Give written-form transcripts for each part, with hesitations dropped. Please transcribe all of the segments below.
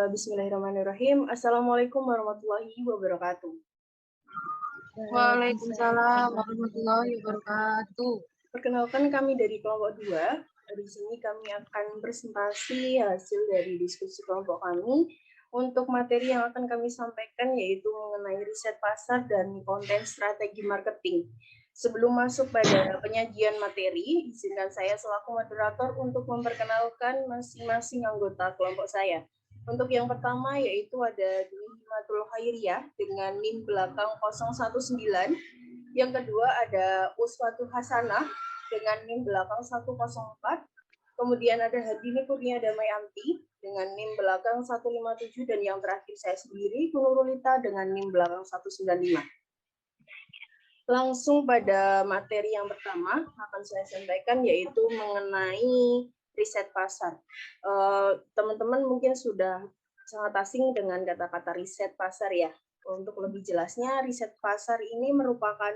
Bismillahirrahmanirrahim. Assalamualaikum warahmatullahi wabarakatuh. Waalaikumsalam warahmatullahi wabarakatuh. Perkenalkan, kami dari kelompok 2. Di sini kami akan presentasi hasil dari diskusi kelompok kami. Untuk materi yang akan kami sampaikan yaitu mengenai riset pasar dan konten strategi marketing. Sebelum masuk pada penyajian materi, izinkan saya selaku moderator untuk memperkenalkan masing-masing anggota kelompok saya. Untuk yang pertama yaitu ada Dwi Himatul Khairiyah dengan NIM belakang 019. Yang kedua ada Uswatu Hasanah dengan NIM belakang 104. Kemudian ada Hadini Kurnia Damayanti dengan NIM belakang 157. Dan yang terakhir saya sendiri, Nurulita dengan NIM belakang 195. Langsung pada materi yang pertama akan saya sampaikan yaitu mengenai riset pasar. Teman-teman mungkin sudah sangat asing dengan kata-kata riset pasar ya. Untuk lebih jelasnya, riset pasar ini merupakan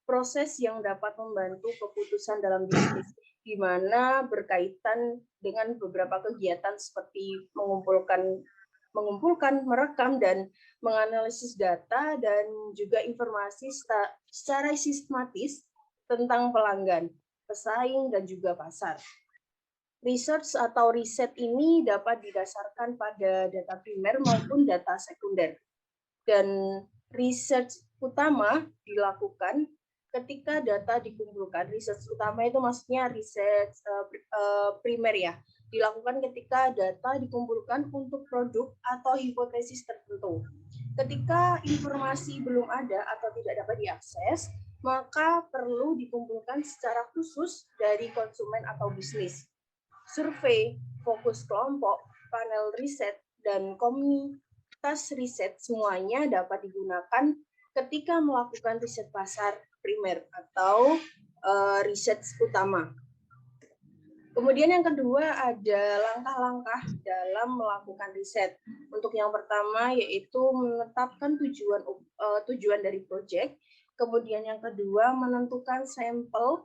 proses yang dapat membantu keputusan dalam bisnis, di mana berkaitan dengan beberapa kegiatan seperti mengumpulkan, merekam, dan menganalisis data dan juga informasi secara sistematis tentang pelanggan, pesaing, dan juga pasar. Research atau riset ini dapat didasarkan pada data primer maupun data sekunder. Dan research utama dilakukan ketika data dikumpulkan. Research utama itu maksudnya riset primer ya. Dilakukan ketika data dikumpulkan untuk produk atau hipotesis tertentu. Ketika informasi belum ada atau tidak dapat diakses, maka perlu dikumpulkan secara khusus dari konsumen atau bisnis. Survei, fokus kelompok, panel riset, dan komunitas riset semuanya dapat digunakan ketika melakukan riset pasar primer atau riset utama. Kemudian yang kedua ada langkah-langkah dalam melakukan riset. Untuk yang pertama yaitu menetapkan tujuan dari proyek. Kemudian yang kedua menentukan sampel.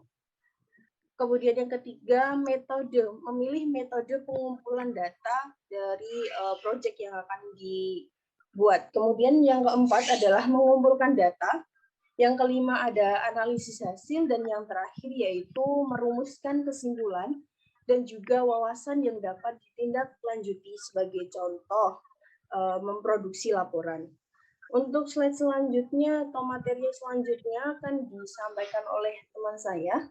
Kemudian yang ketiga memilih metode pengumpulan data dari proyek yang akan dibuat. Kemudian yang keempat adalah mengumpulkan data. Yang kelima ada analisis hasil, dan yang terakhir yaitu merumuskan kesimpulan dan juga wawasan yang dapat ditindaklanjuti sebagai contoh memproduksi laporan. Untuk slide selanjutnya atau materi selanjutnya akan disampaikan oleh teman saya.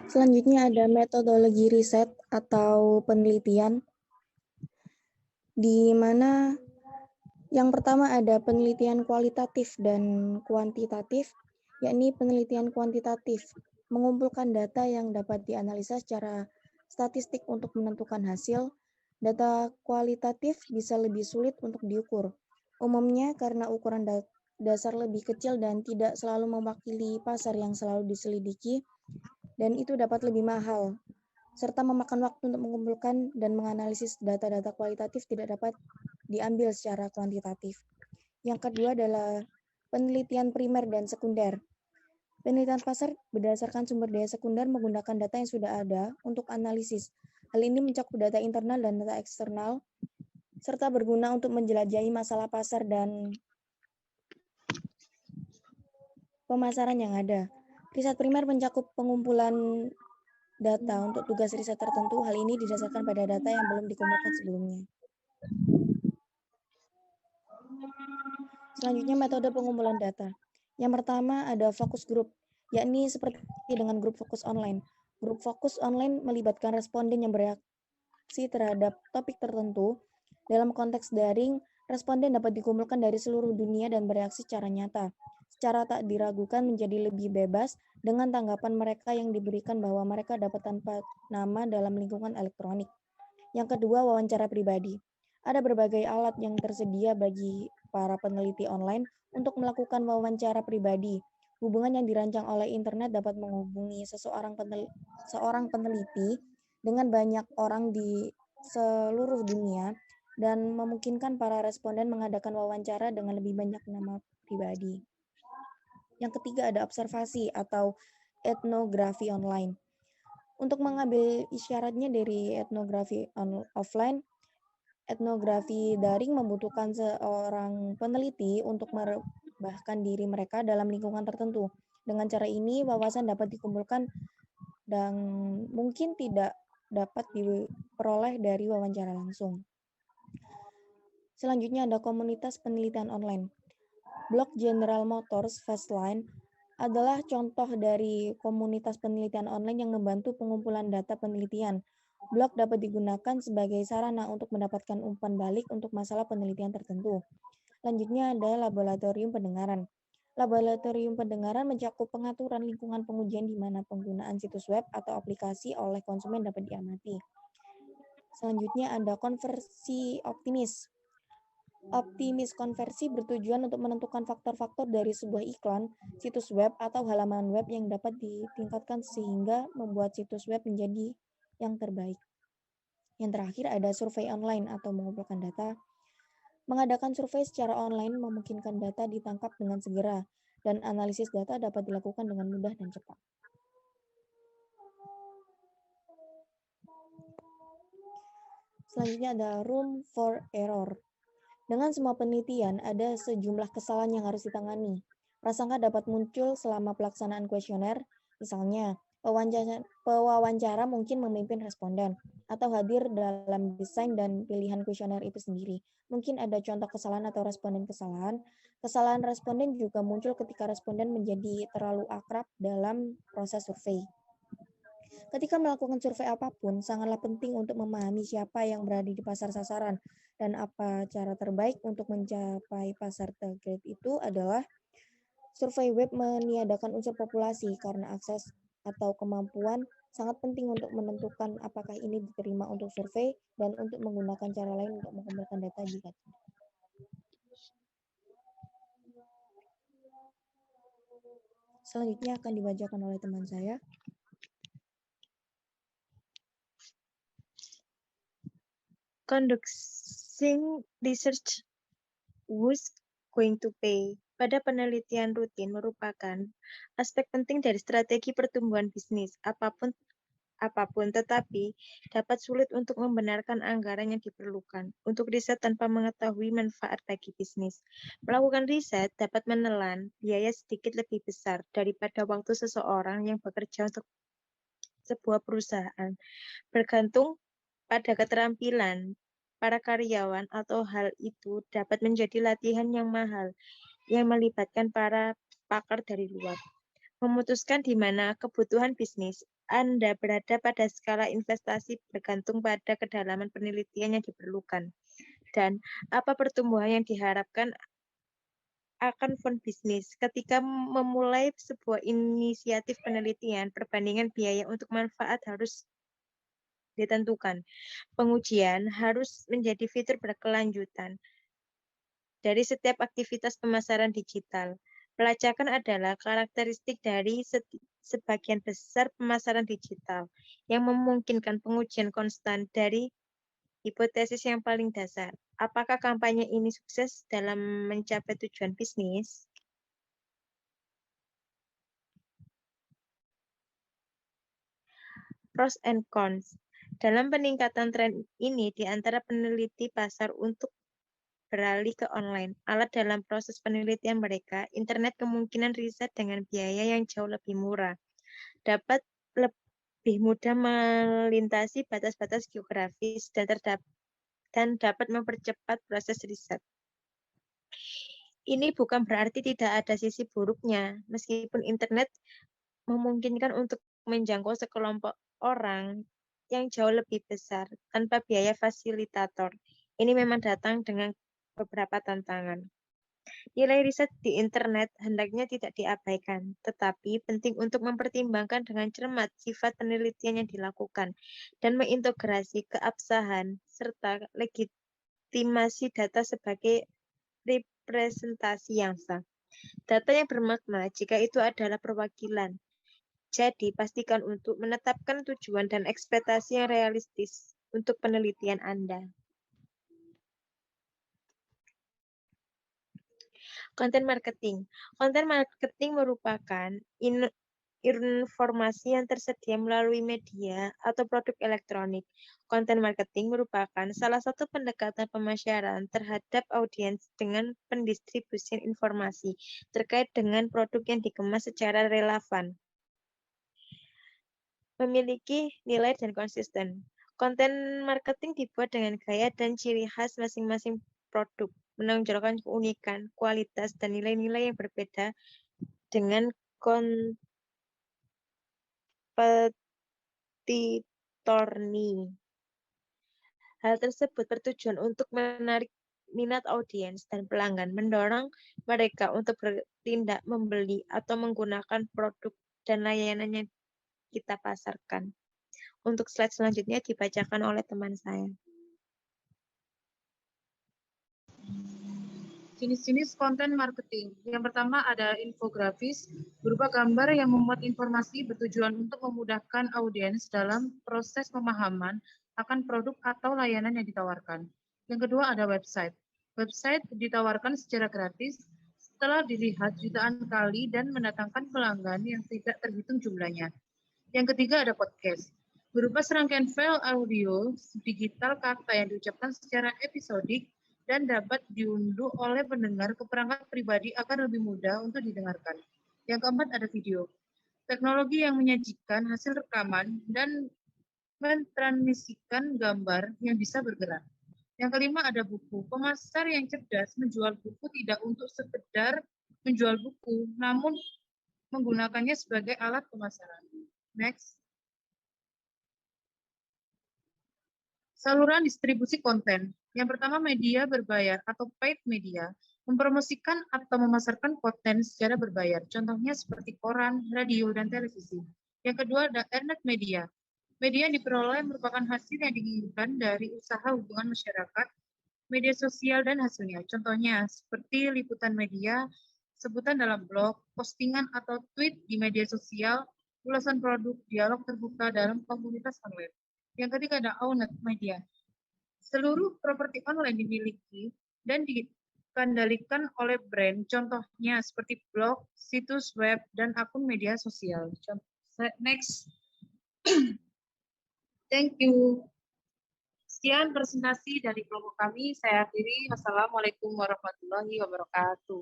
Selanjutnya ada metodologi riset atau penelitian, di mana yang pertama ada penelitian kualitatif dan kuantitatif, yakni penelitian kuantitatif, mengumpulkan data yang dapat dianalisa secara statistik untuk menentukan hasil. Data kualitatif bisa lebih sulit untuk diukur, umumnya karena ukuran dasar lebih kecil dan tidak selalu mewakili pasar yang selalu diselidiki, dan itu dapat lebih mahal, serta memakan waktu untuk mengumpulkan dan menganalisis data-data kualitatif tidak dapat diambil secara kuantitatif. Yang kedua adalah penelitian primer dan sekunder. Penelitian pasar berdasarkan sumber daya sekunder menggunakan data yang sudah ada untuk analisis. Hal ini mencakup data internal dan data eksternal, serta berguna untuk menjelajahi masalah pasar dan pemasaran yang ada. Riset primer mencakup pengumpulan data untuk tugas riset tertentu. Hal ini didasarkan pada data yang belum dikumpulkan sebelumnya. Selanjutnya metode pengumpulan data. Yang pertama ada fokus group, yakni seperti dengan grup fokus online. Grup fokus online melibatkan responden yang bereaksi terhadap topik tertentu. Dalam konteks daring, responden dapat dikumpulkan dari seluruh dunia dan bereaksi secara nyata. Secara tak diragukan menjadi lebih bebas dengan tanggapan mereka yang diberikan bahwa mereka dapat tanpa nama dalam lingkungan elektronik. Yang kedua, wawancara pribadi. Ada berbagai alat yang tersedia bagi para peneliti online untuk melakukan wawancara pribadi. Hubungan yang dirancang oleh internet dapat menghubungi seorang peneliti dengan banyak orang di seluruh dunia dan memungkinkan para responden mengadakan wawancara dengan lebih banyak nama pribadi. Yang ketiga ada observasi atau etnografi online. Untuk mengambil isyaratnya dari etnografi offline, etnografi daring membutuhkan seorang peneliti untuk merebahkan diri mereka dalam lingkungan tertentu. Dengan cara ini, wawasan dapat dikumpulkan dan mungkin tidak dapat diperoleh dari wawancara langsung. Selanjutnya ada komunitas penelitian online. Blog General Motors Fastlane adalah contoh dari komunitas penelitian online yang membantu pengumpulan data penelitian. Blog dapat digunakan sebagai sarana untuk mendapatkan umpan balik untuk masalah penelitian tertentu. Selanjutnya ada laboratorium pendengaran. Laboratorium pendengaran mencakup pengaturan lingkungan pengujian di mana penggunaan situs web atau aplikasi oleh konsumen dapat diamati. Selanjutnya ada konversi optimis. Optimis konversi bertujuan untuk menentukan faktor-faktor dari sebuah iklan, situs web, atau halaman web yang dapat ditingkatkan sehingga membuat situs web menjadi yang terbaik. Yang terakhir ada survei online atau mengumpulkan data. Mengadakan survei secara online memungkinkan data ditangkap dengan segera, dan analisis data dapat dilakukan dengan mudah dan cepat. Selanjutnya ada room for error. Dengan semua penelitian, ada sejumlah kesalahan yang harus ditangani. Prasangka dapat muncul selama pelaksanaan kuesioner, misalnya pewawancara mungkin memimpin responden, atau hadir dalam desain dan pilihan kuesioner itu sendiri. Mungkin ada contoh kesalahan atau responden kesalahan. Kesalahan responden juga muncul ketika responden menjadi terlalu akrab dalam proses survei. Ketika melakukan survei apapun, sangatlah penting untuk memahami siapa yang berada di pasar sasaran dan apa cara terbaik untuk mencapai pasar target itu adalah survei web meniadakan unsur populasi karena akses atau kemampuan sangat penting untuk menentukan apakah ini diterima untuk survei dan untuk menggunakan cara lain untuk mengumpulkan data jika tidak. Selanjutnya akan dibacakan oleh teman saya. Conducting research who's going to pay pada penelitian rutin merupakan aspek penting dari strategi pertumbuhan bisnis apapun, tetapi dapat sulit untuk membenarkan anggaran yang diperlukan untuk riset tanpa mengetahui manfaat bagi bisnis. Melakukan riset dapat menelan biaya sedikit lebih besar daripada waktu seseorang yang bekerja untuk sebuah perusahaan, bergantung pada keterampilan para karyawan atau hal itu dapat menjadi latihan yang mahal yang melibatkan para pakar dari luar. Memutuskan di mana kebutuhan bisnis Anda berada pada skala investasi bergantung pada kedalaman penelitian yang diperlukan dan apa pertumbuhan yang diharapkan akan fund bisnis. Ketika memulai sebuah inisiatif penelitian, perbandingan biaya untuk manfaat harus ditentukan. Pengujian harus menjadi fitur berkelanjutan dari setiap aktivitas pemasaran digital. Pelacakan adalah karakteristik dari sebagian besar pemasaran digital yang memungkinkan pengujian konstan dari hipotesis yang paling dasar. Apakah kampanye ini sukses dalam mencapai tujuan bisnis? Pros and cons. Dalam peningkatan tren ini di antara peneliti pasar untuk beralih ke online. Alat dalam proses penelitian mereka, internet kemungkinan riset dengan biaya yang jauh lebih murah. Dapat lebih mudah melintasi batas-batas geografis dan dapat mempercepat proses riset. Ini bukan berarti tidak ada sisi buruknya, meskipun internet memungkinkan untuk menjangkau sekelompok orang yang jauh lebih besar tanpa biaya fasilitator. Ini memang datang dengan beberapa tantangan. Nilai riset di internet hendaknya tidak diabaikan, tetapi penting untuk mempertimbangkan dengan cermat sifat penelitian yang dilakukan dan mengintegrasi keabsahan serta legitimasi data sebagai representasi yang sah. Data yang bermakna jika itu adalah perwakilan. Jadi, pastikan untuk menetapkan tujuan dan ekspektasi yang realistis untuk penelitian Anda. Konten marketing. Konten marketing merupakan informasi yang tersedia melalui media atau produk elektronik. Konten marketing merupakan salah satu pendekatan pemasaran terhadap audiens dengan pendistribusian informasi terkait dengan produk yang dikemas secara relevan, memiliki nilai dan konsisten. Konten marketing dibuat dengan gaya dan ciri khas masing-masing produk, menonjolkan keunikan, kualitas, dan nilai-nilai yang berbeda dengan kompetitornya. Hal tersebut bertujuan untuk menarik minat audiens dan pelanggan, mendorong mereka untuk bertindak membeli atau menggunakan produk dan layanan yang kita pasarkan. Untuk slide selanjutnya dibacakan oleh teman saya. Jenis-jenis konten marketing. Yang pertama ada infografis, berupa gambar yang memuat informasi bertujuan untuk memudahkan audiens dalam proses pemahaman akan produk atau layanan yang ditawarkan. Yang kedua ada website. Website ditawarkan secara gratis setelah dilihat jutaan kali dan mendatangkan pelanggan yang tidak terhitung jumlahnya. Yang ketiga ada podcast. Berupa serangkaian file audio digital kata yang diucapkan secara episodik dan dapat diunduh oleh pendengar ke perangkat pribadi agar lebih mudah untuk didengarkan. Yang keempat ada video. Teknologi yang menyajikan hasil rekaman dan mentransmisikan gambar yang bisa bergerak. Yang kelima ada buku. Pemasar yang cerdas menjual buku tidak untuk sekedar menjual buku, namun menggunakannya sebagai alat pemasaran. Next. Saluran distribusi konten. Yang pertama media berbayar atau paid media, mempromosikan atau memasarkan konten secara berbayar. Contohnya seperti koran, radio, dan televisi. Yang kedua ada earned media. Media yang diperoleh merupakan hasil yang diinginkan dari usaha hubungan masyarakat, media sosial, dan hasilnya. Contohnya seperti liputan media, sebutan dalam blog, postingan atau tweet di media sosial, ulasan produk, dialog terbuka dalam komunitas online. Yang ketiga ada owned media. Seluruh properti online dimiliki dan dikendalikan oleh brand, contohnya seperti blog, situs web, dan akun media sosial. Next. Thank you. Sekian presentasi dari kelompok kami. Saya akhiri. Wassalamualaikum warahmatullahi wabarakatuh.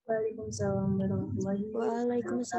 Waalaikumsalam warahmatullahi wabarakatuh. Waalaikumsalam.